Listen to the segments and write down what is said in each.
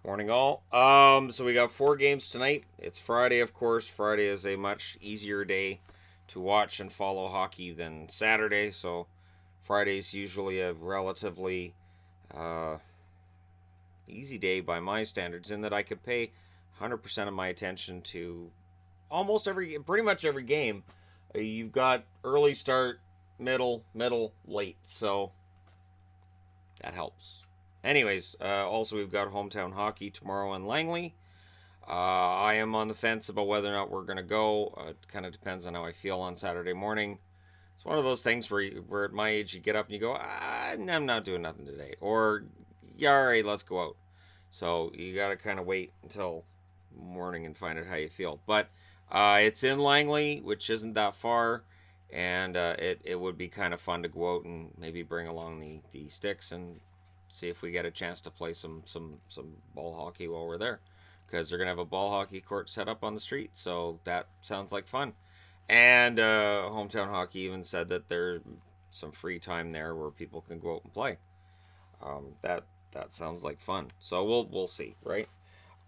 Morning, all. So we got 4 games tonight. It's Friday, of course. Friday is a much easier day to watch and follow hockey than Saturday. So Friday's usually a relatively uh, easy day by my standards, in that I could pay 100% of my attention to pretty much every game. You've got early start, middle, late. So that helps. Anyways, also we've got hometown hockey tomorrow in Langley. I am on the fence about whether or not we're going to go. It kind of depends on how I feel on Saturday morning. It's one of those things where at my age you get up and you go, I'm not doing nothing today. Or, yeah, all right, let's go out. So you got to kind of wait until morning and find out how you feel. But it's in Langley, which isn't that far. And it would be kind of fun to go out and maybe bring along the sticks and see if we get a chance to play some ball hockey while we're there, because they're gonna have a ball hockey court set up on the street. So that sounds like fun. And hometown hockey even said that there's some free time there where people can go out and play. That sounds like fun. So we'll see, right?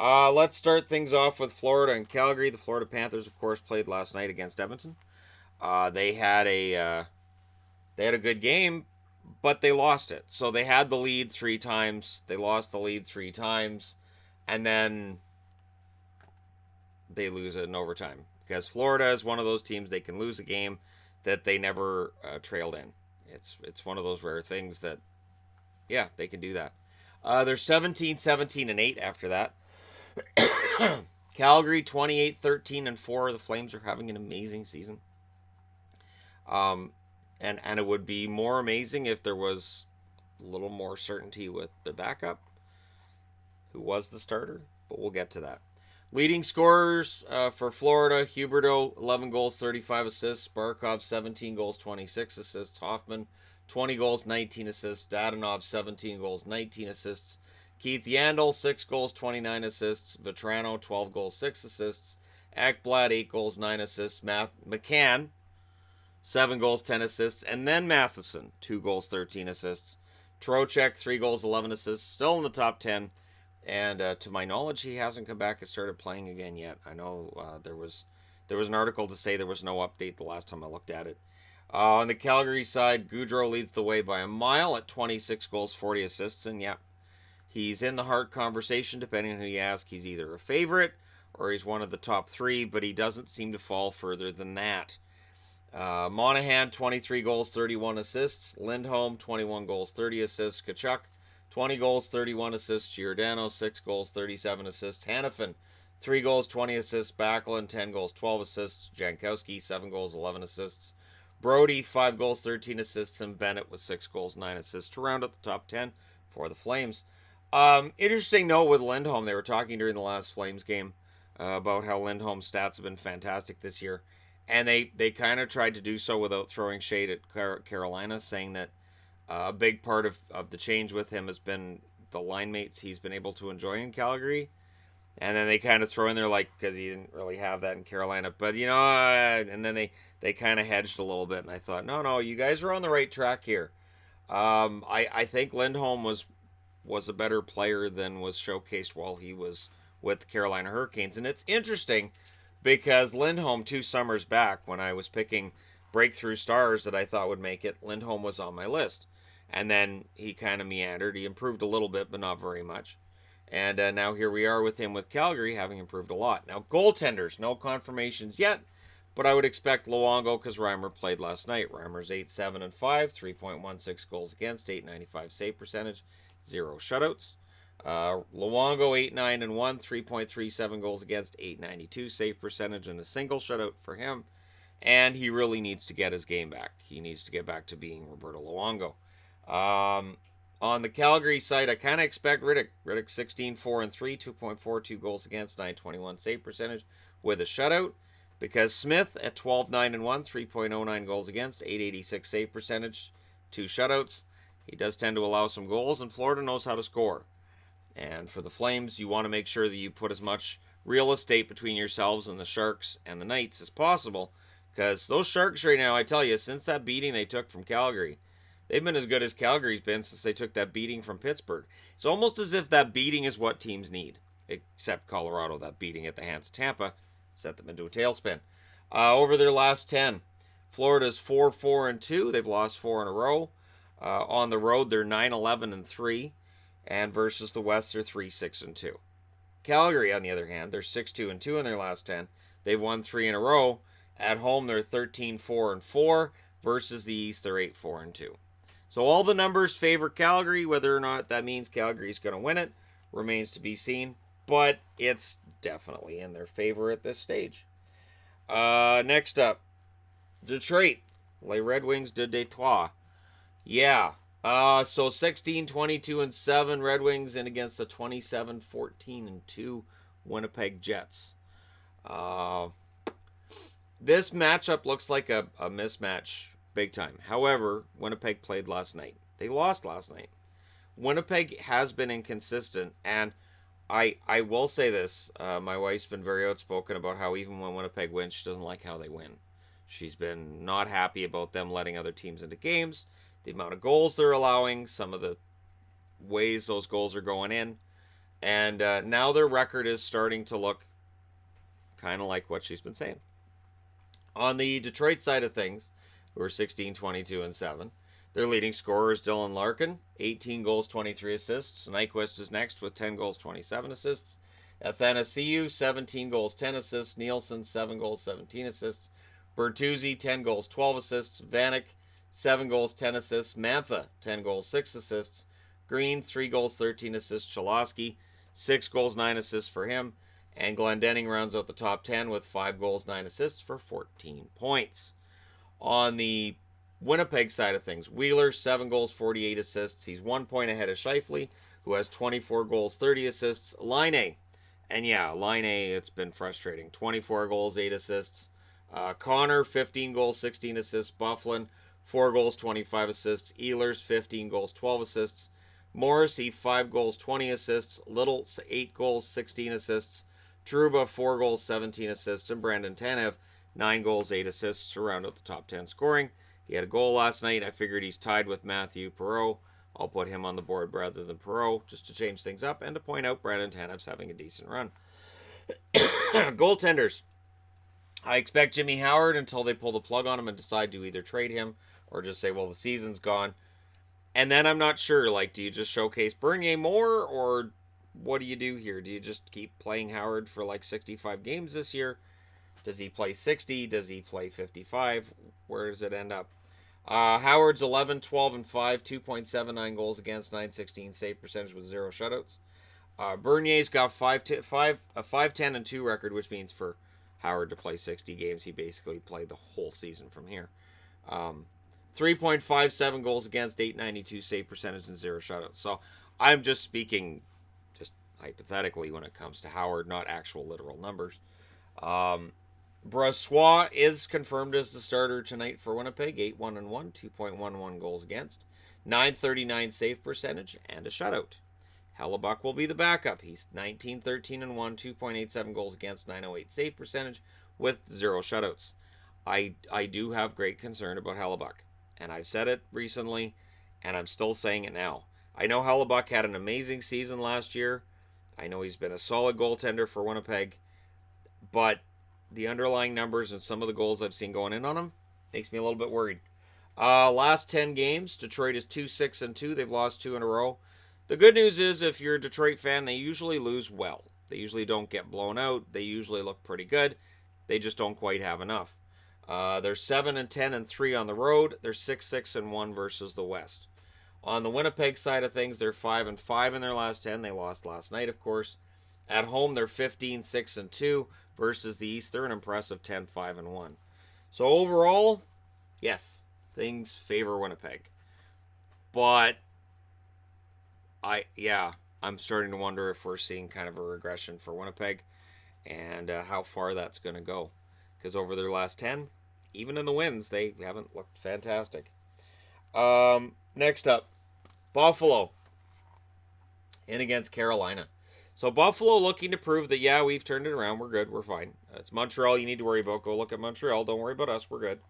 Let's start things off with Florida and Calgary. The Florida Panthers, of course, played last night against Edmonton. They had a good game, but they lost it. So they had the lead 3 times. They lost the lead 3 times, and then they lose it in overtime, because Florida is one of those teams, they can lose a game that they never trailed in. It's one of those rare things that, yeah, they can do that. They're 17-17-8 after that. Calgary 28-13-4. The Flames are having an amazing season. And it would be more amazing if there was a little more certainty with the backup, who was the starter, but we'll get to that. Leading scorers for Florida: Huberdeau, 11 goals, 35 assists; Barkov, 17 goals, 26 assists; Hoffman, 20 goals, 19 assists; Dadonov, 17 goals, 19 assists; Keith Yandel, 6 goals, 29 assists; Vetrano, 12 goals, 6 assists; Ekblad, 8 goals, 9 assists; McCann, 7 goals, 10 assists; and then Matheson, 2 goals, 13 assists. Trocheck, 3 goals, 11 assists, still in the top 10. And to my knowledge, he hasn't come back and started playing again yet. I know there was an article to say there was no update the last time I looked at it. On the Calgary side, Goudreau leads the way by a mile at 26 goals, 40 assists. And yeah, he's in the Hart conversation, depending on who you ask. He's either a favorite or he's one of the top 3, but he doesn't seem to fall further than that. Monahan, 23 goals, 31 assists. Lindholm, 21 goals, 30 assists. Tkachuk, 20 goals, 31 assists. Giordano, 6 goals, 37 assists. Hanifin, 3 goals, 20 assists. Backlund, 10 goals, 12 assists. Jankowski, 7 goals, 11 assists. Brody, 5 goals, 13 assists. And Bennett with 6 goals, 9 assists to round out the top 10 for the Flames. Interesting note with Lindholm. They were talking during the last Flames game about how Lindholm's stats have been fantastic this year. And they kind of tried to do so without throwing shade at Carolina, saying that a big part of the change with him has been the line mates he's been able to enjoy in Calgary. And then they kind of throw in there, like, because he didn't really have that in Carolina. But, and then they kind of hedged a little bit. And I thought, no, you guys are on the right track here. I think Lindholm was a better player than was showcased while he was with the Carolina Hurricanes. And it's interesting, because Lindholm 2 summers back, when I was picking breakthrough stars that I thought would make it, Lindholm was on my list. And then he kind of meandered. He improved a little bit, but not very much. And now here we are with him with Calgary, having improved a lot. Now, goaltenders, no confirmations yet, but I would expect Luongo, because Reimer played last night. Reimer's 8-7-5, 3.16 goals against, 895 save percentage, 0 shutouts. Luongo 8-9-1, 3.37 goals against, 892 save percentage, and a single shutout for him. And he really needs to get his game back. He needs to get back to being Roberto Luongo. On the Calgary side, I kind of expect Riddick. Riddick 16-4-3, 2.42 goals against, 921 save percentage with a shutout. Because Smith at 12-9-1, 3.09 goals against, 886 save percentage, 2 shutouts. He does tend to allow some goals, and Florida knows how to score. And for the Flames, you want to make sure that you put as much real estate between yourselves and the Sharks and the Knights as possible. Because those Sharks right now, I tell you, since that beating they took from Calgary, They've been as good as Calgary's been since they took that beating from Pittsburgh. It's almost as if that beating is what teams need, except Colorado. That beating at the hands of Tampa sent them into a tailspin. Over their last 10, Florida's 4-4-2. They've lost 4 in a row. On the road, they're 9-11-3, and versus the West, they're 3-6-2. Calgary, on the other hand, they're 6-2-2 in their last 10. They've won 3 in a row. At home, they're 13-4-4. Versus the East, they're 8-4-2. So all the numbers favor Calgary. Whether or not that means Calgary's going to win it remains to be seen. But it's definitely in their favor at this stage. Next up, Detroit. Les Red Wings de Detroit. Yeah. So 16-22-7 Red Wings in against the 27-14-2 Winnipeg Jets. This matchup looks like a mismatch big time. However, Winnipeg played last night. They lost last night. Winnipeg has been inconsistent, and I will say this. My wife's been very outspoken about how even when Winnipeg wins, she doesn't like how they win. She's been not happy about them letting other teams into games, the amount of goals they're allowing, some of the ways those goals are going in, and now their record is starting to look kind of like what she's been saying. On the Detroit side of things, who are 16-22-7, their leading scorer is Dylan Larkin, 18 goals, 23 assists. Nyquist is next with 10 goals, 27 assists. Athanasiou, 17 goals, 10 assists. Nielsen, 7 goals, 17 assists. Bertuzzi, 10 goals, 12 assists. Vanek, 7 goals, 10 assists. Mantha, 10 goals, 6 assists. Green, 3 goals, 13 assists. Cholowski, 6 goals, 9 assists for him. And Glendening rounds out the top 10 with 5 goals, 9 assists for 14 points. On the Winnipeg side of things, Wheeler, 7 goals, 48 assists. He's 1 point ahead of Scheifele, who has 24 goals, 30 assists. Laine, and yeah, Laine, it's been frustrating. 24 goals, 8 assists. Connor, 15 goals, 16 assists. Bufflin, 4 goals, 25 assists. Ehlers, 15 goals, 12 assists. Morrissey, 5 goals, 20 assists. Little, 8 goals, 16 assists. Trouba, 4 goals, 17 assists. And Brandon Tanev, 9 goals, 8 assists to round out the top 10 scoring. He had a goal last night. I figured he's tied with Matthew Perreault. I'll put him on the board rather than Perreault just to change things up and to point out Brandon Tanev's having a decent run. Goaltenders. I expect Jimmy Howard until they pull the plug on him and decide to either trade him or just say, well, the season's gone. And then I'm not sure, like, do you just showcase Bernier more or what do you do here? Do you just keep playing Howard for like 65 games this year? Does he play 60? Does he play 55? Where does it end up? Howard's 11, 12, and 5, 2.79 goals against, 916 save percentage with 0 shutouts. Bernier's got 5-10 and 2 record, which means for Howard to play 60 games, he basically played the whole season from here. 3.57 goals against, 892 save percentage and 0 shutouts. So I'm just speaking just hypothetically when it comes to Howard, not actual literal numbers. Brossoit is confirmed as the starter tonight for Winnipeg. 8-1-1, 2.11 goals against, 939 save percentage, and a shutout. Hellebuck will be the backup. He's 19-13-1, 2.87 goals against, 908 save percentage, with 0 shutouts. I do have great concern about Hellebuck, and I've said it recently, and I'm still saying it now. I know Hellebuck had an amazing season last year. I know he's been a solid goaltender for Winnipeg, but the underlying numbers and some of the goals I've seen going in on him makes me a little bit worried. Last 10 games, Detroit is 2-6-2. They've lost 2 in a row. The good news is if you're a Detroit fan, they usually lose well. They usually don't get blown out. They usually look pretty good. They just don't quite have enough. They're 7-10-3 on the road. They're 6-6-1 versus the West. On the Winnipeg side of things, they're 5-5 in their last 10. They lost last night, of course. At home, they're 15-6-2 versus the East. They're an impressive 10-5-1. So overall, yes, things favor Winnipeg. But I'm starting to wonder if we're seeing kind of a regression for Winnipeg and how far that's going to go. Because over their last 10, even in the wins, they haven't looked fantastic. Next up, Buffalo in against Carolina. So Buffalo looking to prove that, we've turned it around. We're good. We're fine. It's Montreal you need to worry about. Go look at Montreal. Don't worry about us. We're good.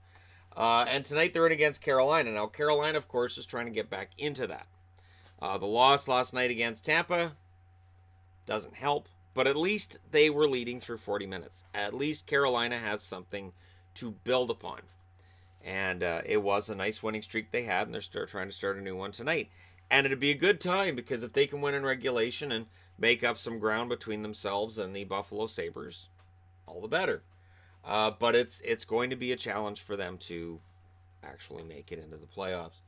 And tonight they're in against Carolina. Now, Carolina, of course, is trying to get back into that. The loss last night against Tampa doesn't help, but at least they were leading through 40 minutes. At least Carolina has something to build upon. And it was a nice winning streak they had, and they're trying to start a new one tonight. And it'd be a good time, because if they can win in regulation and make up some ground between themselves and the Buffalo Sabres, all the better. But it's going to be a challenge for them to actually make it into the playoffs.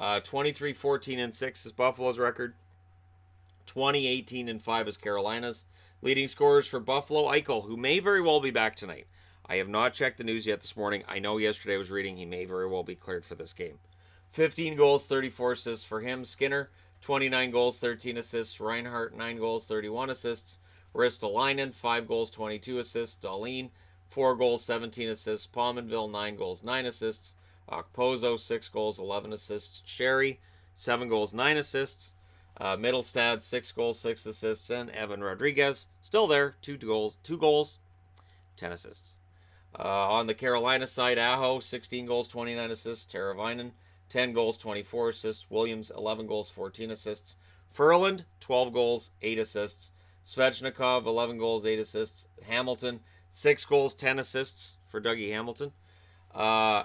23-14-6 is Buffalo's record. 20-18-5 is Carolina's. Leading scorers for Buffalo, Eichel, who may very well be back tonight. I have not checked the news yet this morning. I know yesterday I was reading he may very well be cleared for this game. 15 goals, 34 assists for him. Skinner, 29 goals, 13 assists. Reinhart, 9 goals, 31 assists. Ristolainen, 5 goals, 22 assists. Dahlin, 4 goals, 17 assists. Pominville, 9 goals, 9 assists. Okposo, 6 goals, 11 assists. Sherry, 7 goals, 9 assists. Middlestad, 6 goals, 6 assists. And Evan Rodriguez, still there, 2 goals, 10 assists. On the Carolina side, Aho, 16 goals, 29 assists. Teravainen, 10 goals, 24 assists. Williams, 11 goals, 14 assists. Ferland, 12 goals, 8 assists. Svechnikov, 11 goals, 8 assists. Hamilton, 6 goals, 10 assists for Dougie Hamilton.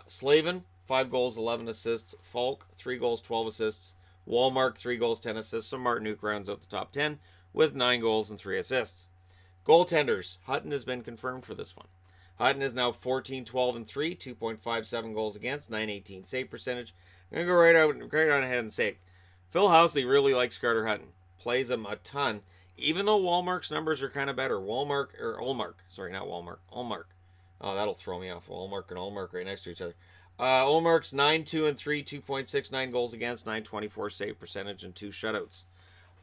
Slavin, 5 goals, 11 assists. Falk, 3 goals, 12 assists. Walmark, 3 goals, 10 assists. So Martinook rounds out the top 10 with 9 goals and 3 assists. Goaltenders, Hutton has been confirmed for this one. Hutton is now 14-12-3, 2.57 goals against, 918 save percentage. I'm going to go right on ahead and say it. Phil Housley really likes Carter Hutton. Plays him a ton. Even though Walmark's numbers are kind of better. Olmark. Oh, that'll throw me off. Walmark and Olmark right next to each other. Olmark's 9-2-3, 2.69 goals against, 924 save percentage, and 2 shutouts.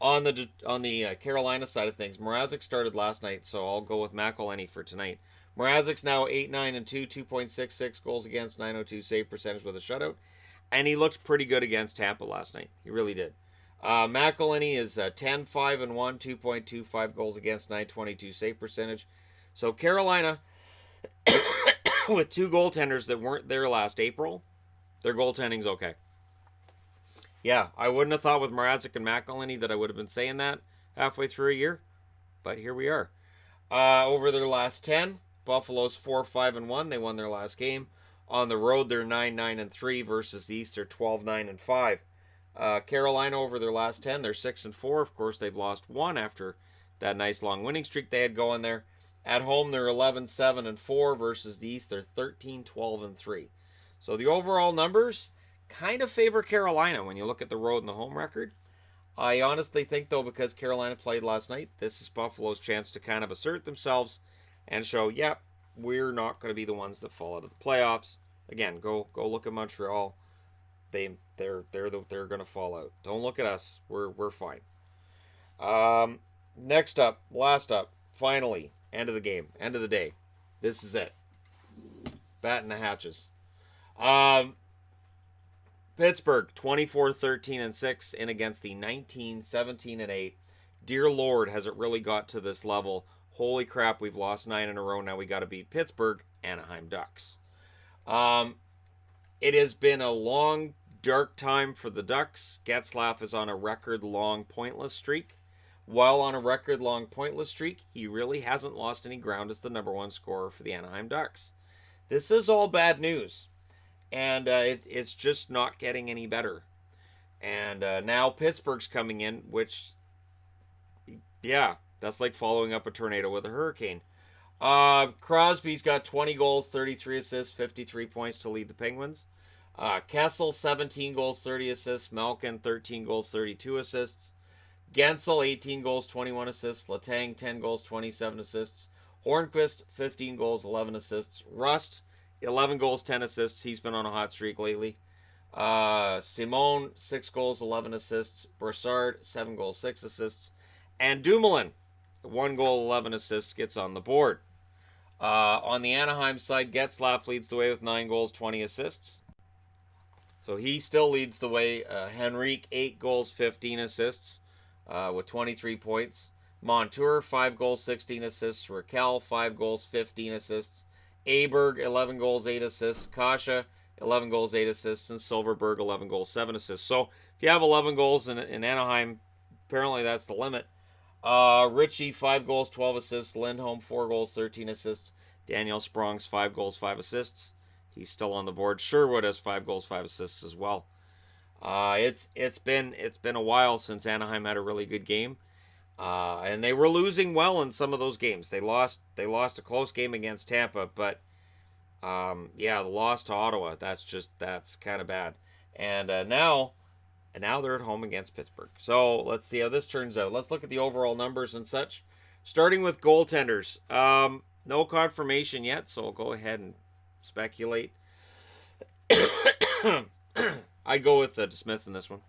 On the Carolina side of things, Mrazek started last night, so I'll go with McElhinney for tonight. Mrazek's now 8-9-2, 2.66 goals against, 902 save percentage with a shutout. And he looked pretty good against Tampa last night. He really did. McElhinney is 10-5-1, 2.25 goals against, 922 save percentage. So Carolina, with 2 goaltenders that weren't there last April, their goaltending's okay. Yeah, I wouldn't have thought with Mrazek and McElhinney that I would have been saying that halfway through a year. But here we are. Over their last 10, Buffalo's 4-5-1. They won their last game. On the road, they're 9-9-3 versus the East. They're 12-9-5. Carolina over their last 10, they're 6-4. Of course, they've lost 1 after that nice long winning streak they had going there. At home, they're 11-7-4 versus the East. They're 13-12-3. So the overall numbers kind of favor Carolina when you look at the road and the home record. I honestly think, though, because Carolina played last night, this is Buffalo's chance to kind of assert themselves and show, yep, we're not going to be the ones that fall out of the playoffs. Again, go look at Montreal. They're going to fall out. Don't look at us. We're fine. Next up, last up, finally, end of the game, end of the day. This is it. Batting the hatches. Pittsburgh, 24-13-6 in against the 19-17-8. Dear Lord, has it really got to this level? Holy crap, we've lost 9 in a row. Now we got to beat Pittsburgh, Anaheim Ducks. It has been a long, dark time for the Ducks. Getzlaf is on a record-long pointless streak. While on a record-long pointless streak, he really hasn't lost any ground as the number 1 scorer for the Anaheim Ducks. This is all bad news. And it's just not getting any better. And now Pittsburgh's coming in, which, yeah, that's like following up a tornado with a hurricane. Crosby's got 20 goals, 33 assists, 53 points to lead the Penguins. Kessel, 17 goals, 30 assists. Malkin, 13 goals, 32 assists. Gensel, 18 goals, 21 assists. Letang, 10 goals, 27 assists. Hornqvist, 15 goals, 11 assists. Rust, 11 goals, 10 assists. He's been on a hot streak lately. Simone, 6 goals, 11 assists. Brassard, 7 goals, 6 assists. And Dumoulin, 1 goal, 11 assists, gets on the board. On the Anaheim side, Getzlaf leads the way with 9 goals, 20 assists. So he still leads the way. Henrique, 8 goals, 15 assists with 23 points. Montour, 5 goals, 16 assists. Raquel, 5 goals, 15 assists. Aberg, 11 goals, 8 assists. Kasha, 11 goals, 8 assists, and Silverberg, 11 goals, 7 assists. So if you have 11 goals in Anaheim, apparently that's the limit. Ritchie, 5 goals, 12 assists. Lindholm, 4 goals, 13 assists. Daniel Sprong's 5 goals, 5 assists. He's still on the board. Sherwood has 5 goals, 5 assists as well. It's been a while since Anaheim had a really good game. And they were losing well in some of those games. They lost a close game against Tampa, but yeah, the loss to Ottawa, that's kind of bad. And now they're at home against Pittsburgh. So let's see how this turns out. Let's look at the overall numbers and such. Starting with goaltenders. No confirmation yet, so I'll go ahead and speculate. I'd go with DeSmith in this one.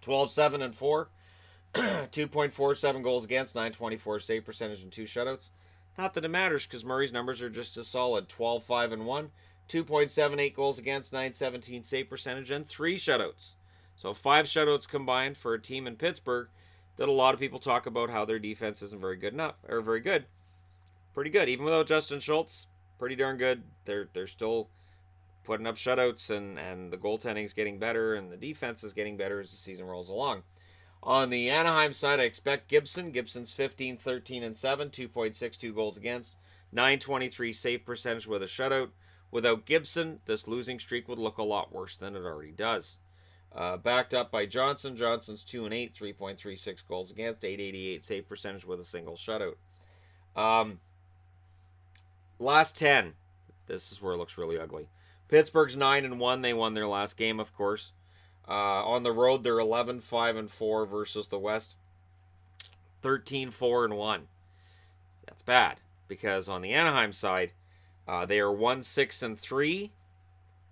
12-7-4. 2.47 goals against, 924 save percentage, and 2 shutouts. Not that it matters because Murray's numbers are just as solid. 12-5-1. 2.78 goals against, 917 save percentage, and 3 shutouts. So 5 shutouts combined for a team in Pittsburgh that a lot of people talk about how their defense isn't very good enough, or very good. Pretty good. Even without Justin Schultz, pretty darn good. They're still putting up shutouts, and the goaltending's getting better, and the defense is getting better as the season rolls along. On the Anaheim side, I expect Gibson. Gibson's 15, 13, and 7, 2.62 goals against, 923 save percentage with a shutout. Without Gibson, this losing streak would look a lot worse than it already does. Backed up by Johnson. Johnson's 2 and 8, 3.36 goals against, 888 save percentage with a single shutout. Last 10. This is where it looks really ugly. Pittsburgh's 9 and 1. They won their last game, of course. On the road, they're 11-5-4 versus the West. 13-4-1. That's bad because on the Anaheim side, they are 1-6-3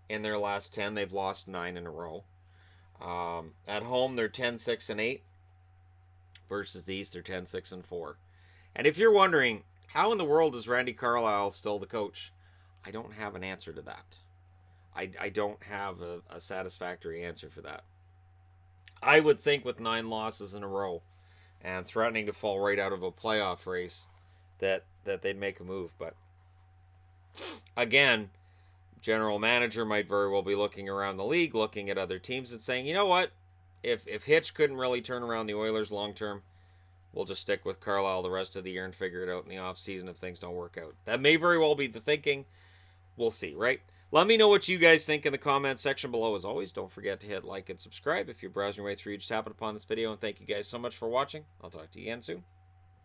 in their last 10. They've lost 9 in a row. At home, they're 10-6-8 versus the East, they're 10-6-4. And if you're wondering, how in the world is Randy Carlyle still the coach? I don't have an answer to that. I don't have a satisfactory answer for that. I would think with 9 losses in a row and threatening to fall right out of a playoff race that they'd make a move. But again, general manager might very well be looking around the league, looking at other teams and saying, you know what? If Hitch couldn't really turn around the Oilers long term, we'll just stick with Carlisle the rest of the year and figure it out in the offseason if things don't work out. That may very well be the thinking. We'll see, right? Let me know what you guys think in the comments section below. As always, don't forget to hit like and subscribe if you're browsing your way through. Just happen upon this video. And thank you guys so much for watching. I'll talk to you again soon.